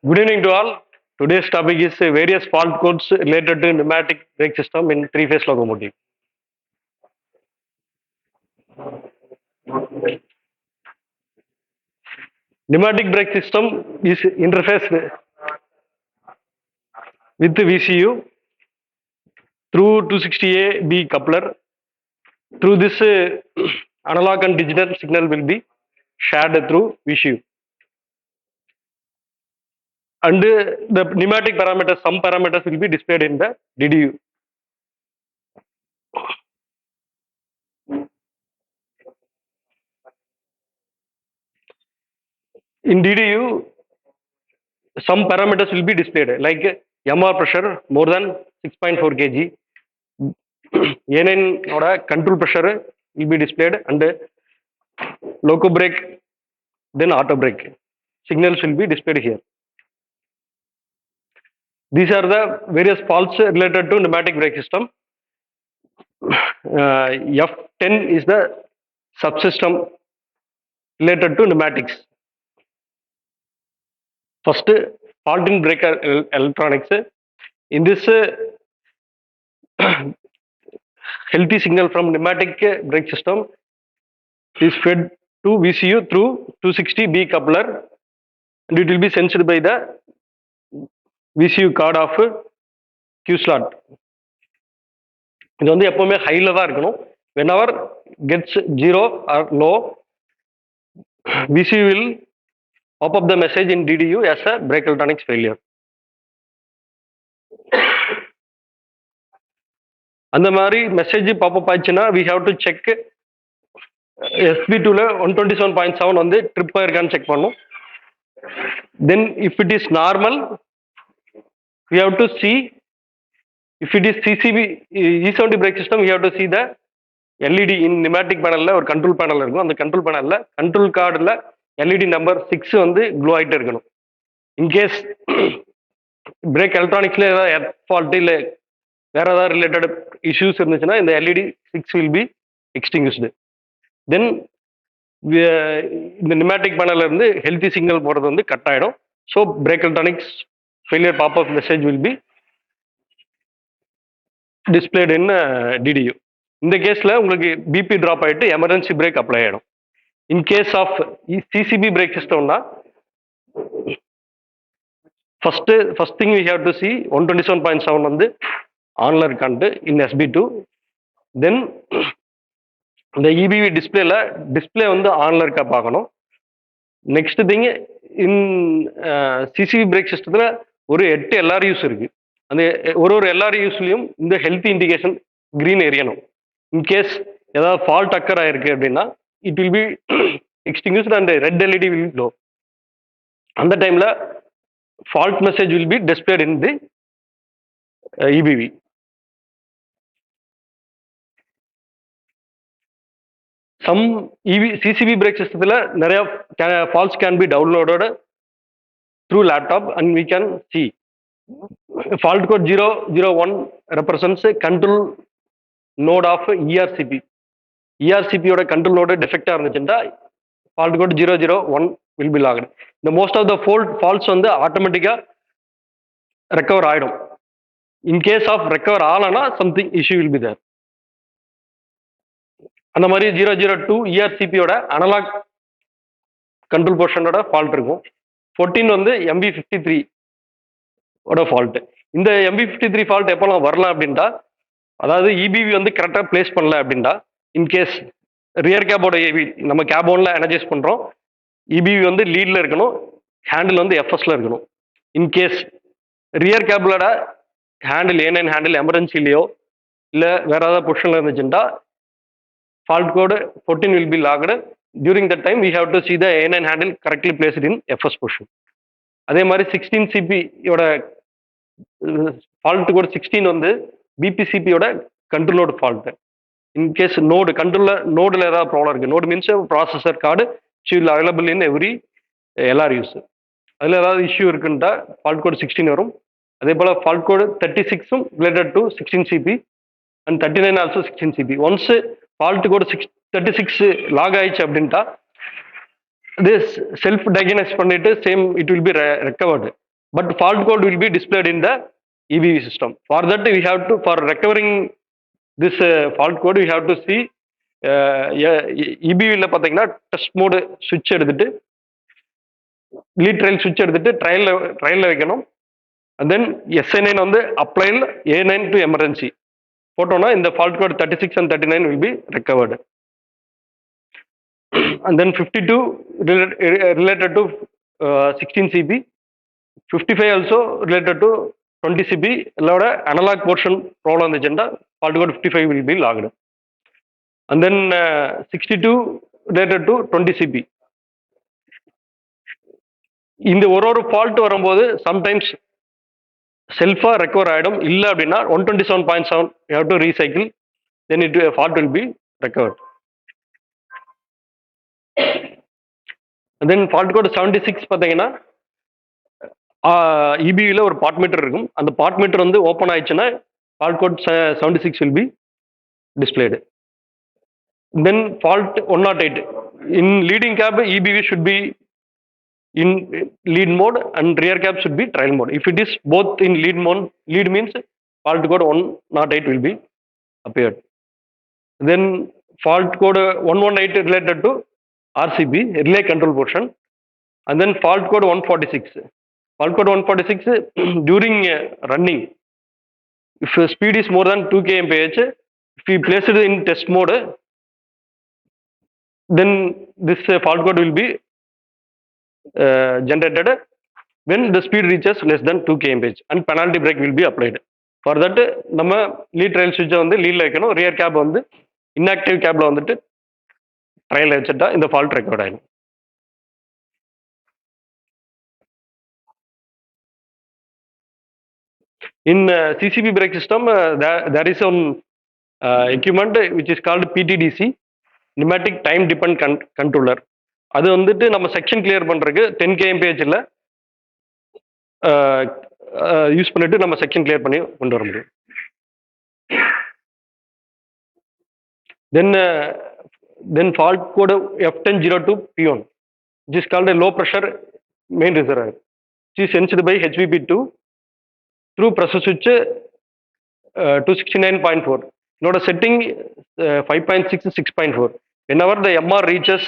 Good evening to all. Today's topic is various fault codes related to pneumatic brake system in three-phase locomotive. Pneumatic brake system is interfaced with the VCU through 260A-B coupler. Through this, analog and digital signal will be shared through VCU. And the pneumatic parameters, some parameters will be displayed in the DDU. In DDU, some parameters will be displayed like MR pressure more than 6.4 kg. A9 oda control pressure will be displayed and loco brake, then auto brake signals will be displayed here. These are the various faults related to pneumatic brake system. F10 is the subsystem related to pneumatics. First, fault in brake electronics. In this, healthy signal from pneumatic brake system is fed to VCU through 260B coupler, and it will be sensed by the VCU card of Q slot. இது வந்து எப்பவுமே ஹைல தான் இருக்கணும். whenever gets 0 or low, VCU will pop up the message in DDU as a brake electronics failure. அந்த மாதிரி message pop-up ஆச்சுன்னா we have to check SB2ல 127.7 வந்து trip ஆயிருக்கான்னு check பண்ணும். Then if it is normal, we have to see. If it is CCB E70 brake system, we have to see the LED in pneumatic panelல ஒரு control panel இருக்கும். அந்த control பேனல்ல control கார்டுல LED number 6 வந்து glow ஆகிட்டே இருக்கணும். In case break எலக்ட்ரானிக்ஸ்ல ஏதாவது fault இல்லை வேற ஏதாவது ரிலேட்டட் இஷ்யூஸ் இருந்துச்சுன்னா இந்த LED 6 வில் பி எக்ஸ்டிங்யூஸ்டு. தென் இந்த நியூமேட்டிக் பேனல்ல இருந்து ஹெல்த்தி சிக்னல் போகிறது வந்து கட் ஆகிடும். So brake electronics failure popup message will be displayed in DDU. இந்த கேஸில் உங்களுக்கு பிபி ட்ராப் ஆகிட்டு எமர்ஜென்சி பிரேக் அப்ளை ஆகிடும். In case of CCB brake சிஸ்டம்னா first thing we have to see 127.7 வந்து ஆன்ல இருக்கான்ட்டு இன் SB2. தென் இந்த இபிவி டிஸ்பிளே வந்து ஆன்ல இருக்கா பார்க்கணும். Next thing in CCB brake சிஸ்டத்தில் ஒரு 8 LRUs இருக்கு. அந்த ஒரு LRUஸ்லையும் இந்த ஹெல்த் இண்டிகேஷன் கிரீன் எரியணும். இன்கேஸ் ஏதாவது ஃபால்ட் அக்கர் ஆயிருக்கு அப்படின்னா it will be extinguished and red LED will glow. அந்த டைம்ல fault message will be displayed in the EBV. Some CCB brake systemல நிறைய faults can be downloaded through laptop and we can see. Fault code 001 represents a control node of ERCP. ERCP ஓட control node defect இருந்துச்சுன்னா fault code 001 will be logged. The most of the faults வந்து ஆட்டோமேட்டிக்கா recover ஆயிடும். In case of recover ஆகலன்னா something issue will be there. அந்த மாதிரி 002 ERCPயோட analog control போர்ஷனோட ஃபால்ட் இருக்கும். 14 வந்து MB53 ஓட ஃபால்ட். இந்த MB53 ஃபால்ட் எப்போலாம் வரலாம் அப்படின்ட்டா, அதாவது இபிவி வந்து கரெக்டாக பிளேஸ் பண்ணல அப்படின்ட்டா, இன்கேஸ் ரியர் கேபோட நம்ம கேப் ஒன்ல எனர்ஜைஸ் பண்றோம், இபிவி வந்து லீட்ல இருக்கணும், ஹேண்டில் வந்து எஃப்எஸ்ல இருக்கணும். இன்கேஸ் ரியர் கேபிளோட ஹேண்டில் A9 ஹேண்டில் எமர்ஜென்சிலையோ இல்லை வேற ஏதாவது பொசிஷன்ல இருந்துச்சுன்னா fault code 14 will be locked. During that time we have to see the A9 handle correctly placed in FS position. அதே மாதிரி 16CPயோட ஃபால்ட் கோடு 16 வந்து பிபிசிபியோட கண்ட்ரோலோட ஃபால்ட். இன்கேஸ் நோடில் ஏதாவது ப்ராப்ளம் இருக்கு, node means processor card will available in every LRUs. அதில் ஏதாவது issue இருக்குன்ட்டா fault கோடு 16 வரும். அதே போல் fault code 36 related to 16CP அண்ட் 39 also 16CP. Once fault code 36 lock ஆயிடுச்சு அப்படின்ட்டா this self diagnose பண்ணிட்டு same it will be recovered, but fault code will be displayed in the EBV system. For that we have to, for recovering this fault code we have to see EBVல பார்த்தீங்கன்னா test mode சுவிட்ச் எடுத்துட்டு lead trial சுவிட்ச் எடுத்துட்டு ட்ரையல்ல வைக்கணும். And then SI9 வந்து அப்ளைல் A9 to emergency போட்டோம்னா இந்த fault code 36 and 39 will be recovered. And then 52 related to 16 CP, 55 also related to 20 CP. எல்லாரோட அனலாக் போர்ஷன் ப்ராப்ளம் இருந்துச்சுன்னா fault code 55 will be logged. And then 62 related to 20 CP. இந்த ஒரு fault வரும்போது sometimes செல்ஃபா recover ஆகிடும். இல்லை அப்படின்னா 127.7 you have to recycle, then it fault will be recovered. And then fault code 76 பார்த்தீங்கன்னா EBVல ஒரு பார்ட் மீட்டர் இருக்கும். அந்த பார்ட் மீட்டர் வந்து ஓப்பன் ஆயிடுச்சுன்னா fault code 76 will be displayed. Then fault 108 in leading cab EBV should be in lead mode and rear cab should be trial mode. If it is both in lead mode, lead means fault code 108 will be appeared. Then fault code 118 related to RCB, relay control portion. And then fault code 146. Fault code 146 during running, if speed is more than 2 kmph, if we place it in test mode, then this fault code will be generated when the speed reaches less than 2 kmph and penalty brake will be applied. For that நம்ம lead trial சுவிட்சை வந்து லீட்ல வைக்கணும், rear gap வந்து inactive கேப்ல வந்துட்டு trial வச்சுட்டா இந்த fault record ஆகிடும். In CCB brake system, there is some equipment which is called PTDC, pneumatic time dependent controller. அது வந்துட்டு நம்ம செக்ஷன் கிளியர் பண்றதுக்கு 10 kmph யூஸ் பண்ணிட்டு நம்ம செக்ஷன் கிளியர் பண்ணி கொண்டு வர முடியும். Then fault code F1002 P1, which is called a low pressure main reservoir, which is sensed by HVP2 through pressure switch 269.4. Note a setting 5.6 6.4. Whenever the MR reaches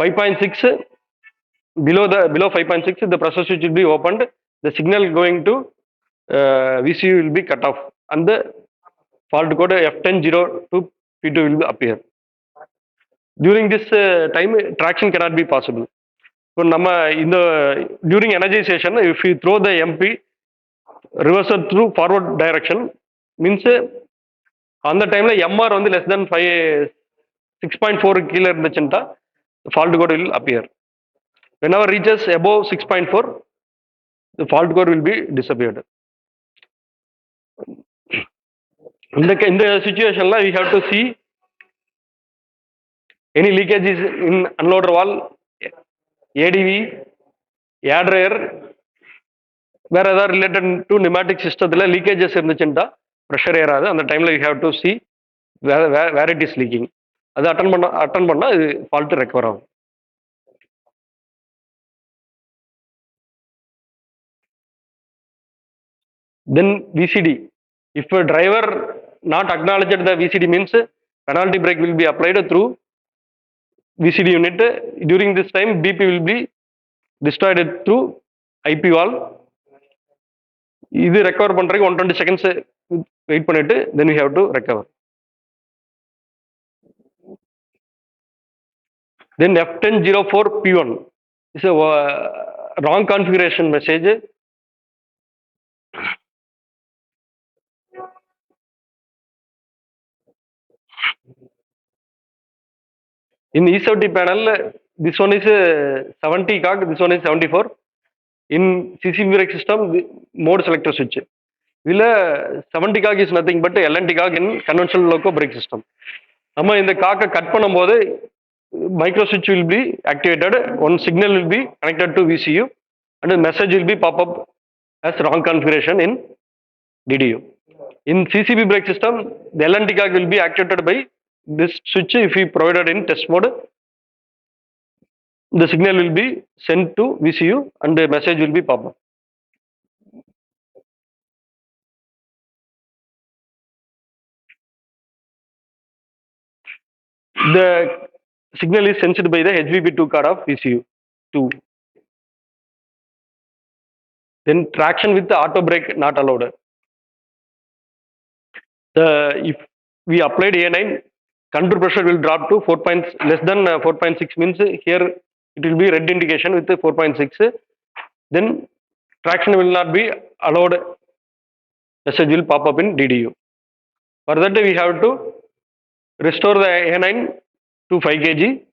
5.6, below 5.6, the pressure switch will be opened. The signal going to VCU will be cut off, and the fault code F1002 P2 will appear. During this time, traction cannot be possible. So, நம்ம இந்த during energization, if we throw the MP reversal through forward direction, means அந்த டைம்ல MR வந்து less than 6.4 கீழே இருந்துச்சுன்னா fault code will appear. Whenever reaches above 6.4, the fault code will be disappeared. In the situation, we have to see any leakages in unloader valve, ADV, air dryer, where other related to pneumatic system leakages இருந்துச்சுன்னா pressure ஏறாது. அந்த டைம்ல you have to see where it is leaking. அது attend பண்ணா இது fault recover ஆகும். Then VCD, if a driver not acknowledged the VCD, means penalty brake will be applied through VCD unit. During this time BP will be destroyed through IP valve. இது recover பண்றதுக்கு 120 seconds wait பண்ணிட்டு then we have to recover. Then F1004 P1 is a wrong configuration message. In E70 panel, this one is 70 cog, this one is 74. In CCB brake system, mode selector switch. Will 70 cog is nothing but LNT cog in conventional loco brake system. நம்ம இந்த காக்கை cut பண்ணும்போது micro switch will be activated, one signal will be connected to VCU, and a message will be pop up as wrong configuration in DDU. In CCB brake system, the LNT cog will be activated by this switch if we provided in test mode. The signal will be sent to VCU and the message will be pop up. The signal is sensed by the HBB2 card of VCU 2. Then traction with the auto brake not allowed. If we applied A9, control pressure will drop to 4 points less than 4.6, means here it will be red indication with 4.6. Then traction will not be allowed. Message will pop up in DDU. For that we have to restore the A9 to 5 kg.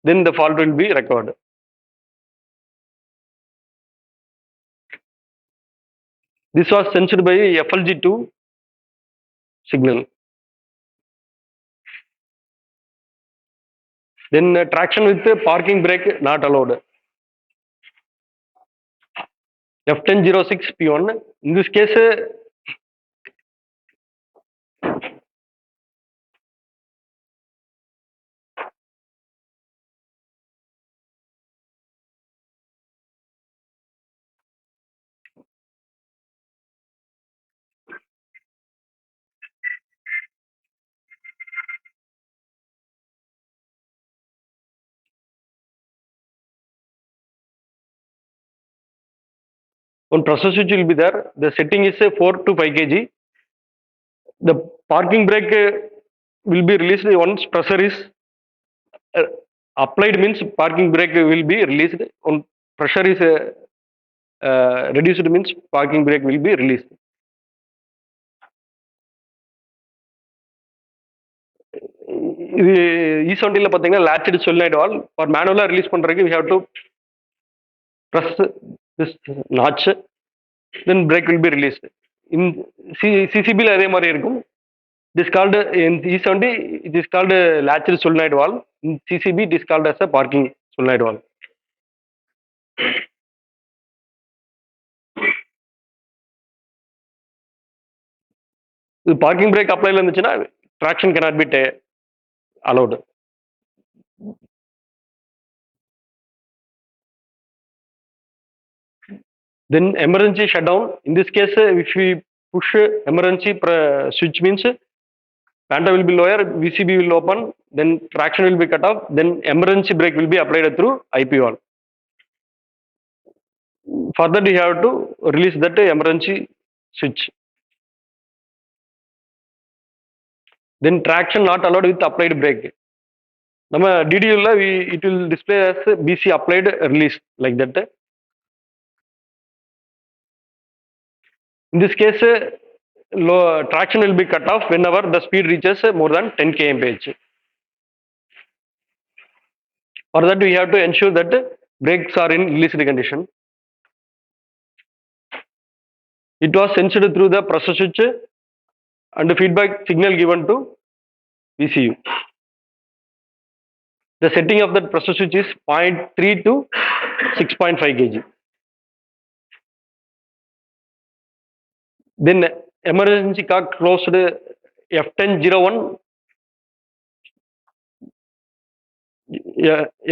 Then the fault will be recovered. This was sensed by FLG2 signal. Then traction with parking brake not allowed. F1006 P1. In this case, one pressure switch will be there. The setting is 4 to 5 kg. The parking brake will be released once pressure is uh, applied, means parking brake will be released. On pressure is reduced, means parking brake will be released. இது E70 பார்த்தீங்கன்னா latched solenoid valve. For manual release பண்றதுக்கு we have to press this notch, then brake will be released. In CCB அதே மாதிரி இருக்கும். It is called in E70, it is called latched solenoid valve. In CCB it is called as a parking solenoid valve. இது parking brake அப்ளைல இருந்துச்சுன்னா traction cannot be allowed. Then emergency shutdown. In this case, if we push emergency switch, means panta will be lower, VCB will open, then traction will be cut off, then emergency brake will be applied through IP valve. For that, we have to release that emergency switch. Then traction not allowed with applied brake. நம்ம DDU it will display as BC applied release, like that. In this case, low traction will be cut off whenever the speed reaches more than 10 kmph. For that, we have to ensure that brakes are in released condition. It was sensed through the pressure switch and the feedback signal given to VCU. The setting of that pressure switch is 0.3 to 6.5 kg. Then emergency cock closed F1001,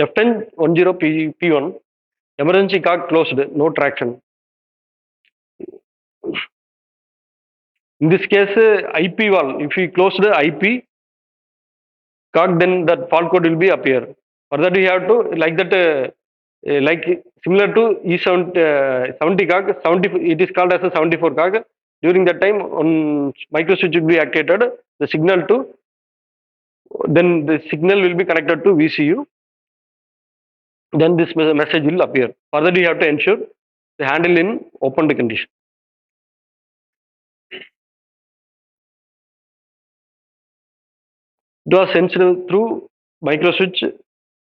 F1010 P1. Emergency cock closed, no traction. In this case, IP valve, if we close the IP cock, then that fault code will be appear. For that, we have to like that, like similar to E70 cock, 70, it is called as a 74 cock. During that time, on micro switch will be activated, the signal to, then the signal will be connected to VCU. Then this message will appear. For that, we have to ensure the handle in opened condition. It was sensed through micro switch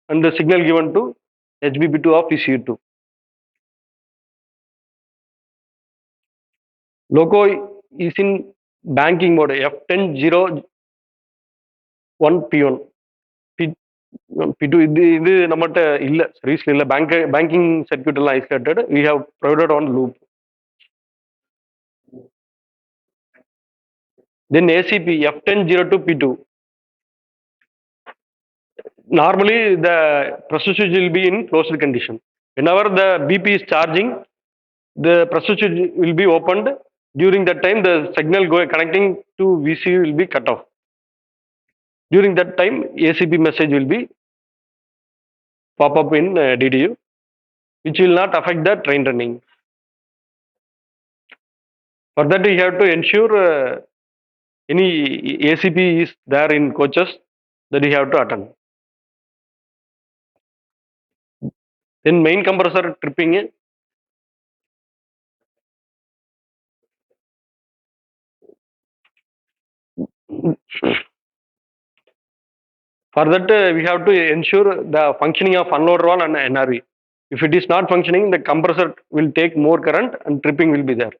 and the signal given to HBB2 of VCU2. Loco is in banking mode, F1001 P1. P2 இது நம்மட்ட இல்ல, சர்வீஸ்ல இல்ல, banking circuit எல்லாம் isolated. we have provided on loop. Then ACP F1002 P2. Normally the pressure switch will be in closed condition. Whenever the BP is charging, the pressure switch will be opened. During that time, the signal connecting to VCU will be cut off. During that time, ACP message will be pop up in DDU, which will not affect the train running. For that, we have to ensure any ACP is there in coaches that we have to attend. Then main compressor tripping. For that, we have to ensure the functioning of unloader valve and NRV. If it is not functioning, the compressor will take more current and tripping will be there.